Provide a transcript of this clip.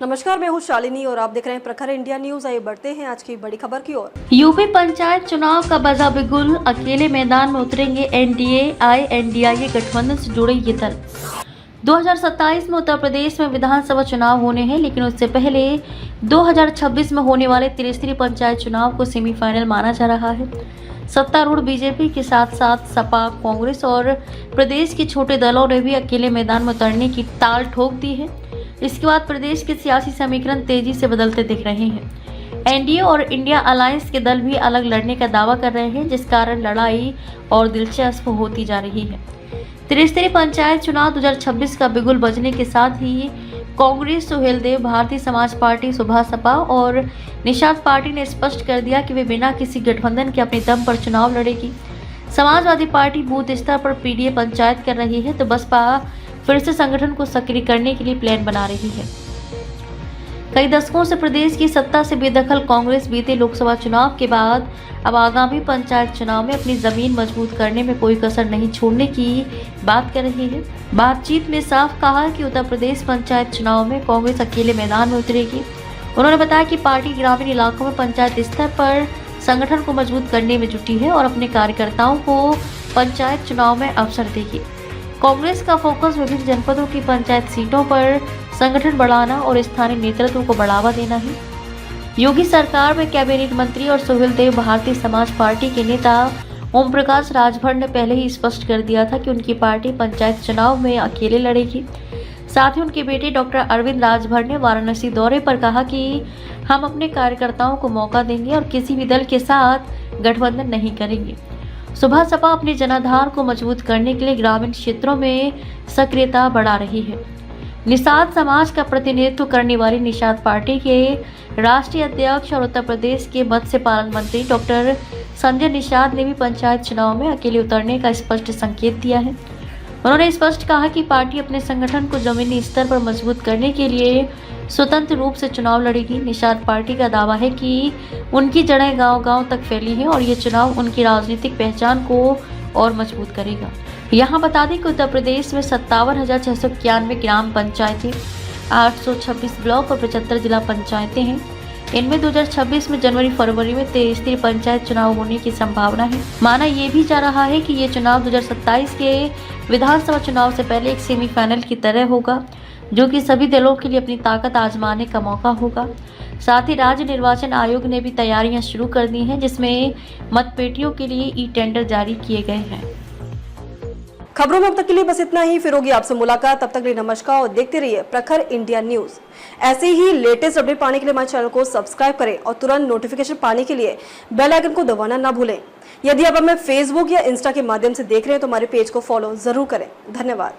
नमस्कार, मैं हूं शालिनी और आप देख रहे हैं प्रखर इंडिया न्यूज। आइए बढ़ते हैं आज की बड़ी खबर की ओर। यूपी पंचायत चुनाव का बजा बिगुल, अकेले मैदान में उतरेंगे एनडीए INDIA गठबंधन से जुड़े ये दल। 2027 में उत्तर प्रदेश में विधानसभा चुनाव होने हैं, लेकिन उससे पहले 2026 में होने वाले त्रिस्तरीय पंचायत चुनाव को सेमीफाइनल माना जा रहा है। सत्तारूढ़ बीजेपी के साथ साथ सपा, कांग्रेस और प्रदेश के छोटे दलों ने भी अकेले मैदान में उतरने की ताल ठोक दी है। इसके बाद प्रदेश के सियासी समीकरण तेजी से बदलते दिख रहे हैं। एनडीए और इंडिया अलायंस के दल भी अलग लड़ने का दावा कर रहे हैं, जिस कारण लड़ाई और दिलचस्प होती जा रही है। त्रिस्तरीय पंचायत चुनाव 2026 का बिगुल बजने के साथ ही कांग्रेस सुहेलदेव, भारतीय समाज पार्टी, सुभा सपा और निषाद पार्टी ने स्पष्ट कर दिया कि वे बिना किसी गठबंधन के अपने दम पर चुनाव लड़ेगी। समाजवादी पार्टी बूथ स्तर पर पीडीए पंचायत कर रही है, तो बसपा फिर से संगठन को सक्रिय करने के लिए प्लान बना रही है। कई दशकों से प्रदेश की सत्ता से बेदखल कांग्रेस बीते लोकसभा चुनाव के बाद अब आगामी पंचायत चुनाव में अपनी जमीन मजबूत करने में कोई कसर नहीं छोड़ने की बात कर रही है। बातचीत में साफ कहा कि उत्तर प्रदेश पंचायत चुनाव में कांग्रेस अकेले मैदान में उतरेगी। उन्होंने बताया कि पार्टी ग्रामीण इलाकों में पंचायत स्तर पर संगठन को मजबूत करने में जुटी है और अपने कार्यकर्ताओं को पंचायत चुनाव में अवसर देगी। कांग्रेस का फोकस विभिन्न जनपदों की पंचायत सीटों पर संगठन बढ़ाना और स्थानीय नेतृत्व को बढ़ावा देना है। योगी सरकार में कैबिनेट मंत्री और सुहेलदेव भारतीय समाज पार्टी के नेता ओम प्रकाश राजभर ने पहले ही स्पष्ट कर दिया था कि उनकी पार्टी पंचायत चुनाव में अकेले लड़ेगी। साथ ही उनके बेटे डॉक्टर अरविंद राजभर ने वाराणसी दौरे पर कहा कि हम अपने कार्यकर्ताओं को मौका देंगे और किसी भी दल के साथ गठबंधन नहीं करेंगे। सुभा सपा अपने जनाधार को मजबूत करने के लिए ग्रामीण क्षेत्रों में सक्रियता बढ़ा रही है। निषाद समाज का प्रतिनिधित्व करने वाली निषाद पार्टी के राष्ट्रीय अध्यक्ष और उत्तर प्रदेश के मत्स्य पालन मंत्री डॉक्टर संजय निषाद ने भी पंचायत चुनाव में अकेले उतरने का स्पष्ट संकेत दिया है। उन्होंने स्पष्ट कहा कि पार्टी अपने संगठन को जमीनी स्तर पर मजबूत करने के लिए स्वतंत्र रूप से चुनाव लड़ेगी। निषाद पार्टी का दावा है कि उनकी जड़ें गांव-गांव तक फैली हैं और ये चुनाव उनकी राजनीतिक पहचान को और मजबूत करेगा। यहाँ बता दें कि उत्तर प्रदेश में 57,691 ग्राम पंचायतें, 826 ब्लॉक और 75 जिला पंचायतें हैं। इनमें 2026 में जनवरी-फरवरी में त्रिस्तरीय पंचायत चुनाव होने की संभावना है। माना ये भी जा रहा है कि ये चुनाव 2027 के विधानसभा चुनाव से पहले एक सेमीफाइनल की तरह होगा, जो कि सभी दलों के लिए अपनी ताकत आजमाने का मौका होगा। साथ ही राज्य निर्वाचन आयोग ने भी तैयारियां शुरू कर दी हैं, जिसमें मतपेटियों के लिए ई-टेंडर जारी किए गए हैं। खबरों में अब तक के लिए बस इतना ही। फिर होगी आपसे मुलाकात, तब तक के लिए नमस्कार और देखते रहिए प्रखर इंडिया न्यूज। ऐसे ही लेटेस्ट अपडेट पाने के लिए हमारे चैनल को सब्सक्राइब करें और तुरंत नोटिफिकेशन पाने के लिए बेल आइकन को दबाना ना भूलें। यदि आप हमें फेसबुक या इंस्टा के माध्यम से देख रहे हैं तो हमारे पेज को फॉलो जरूर करें। धन्यवाद।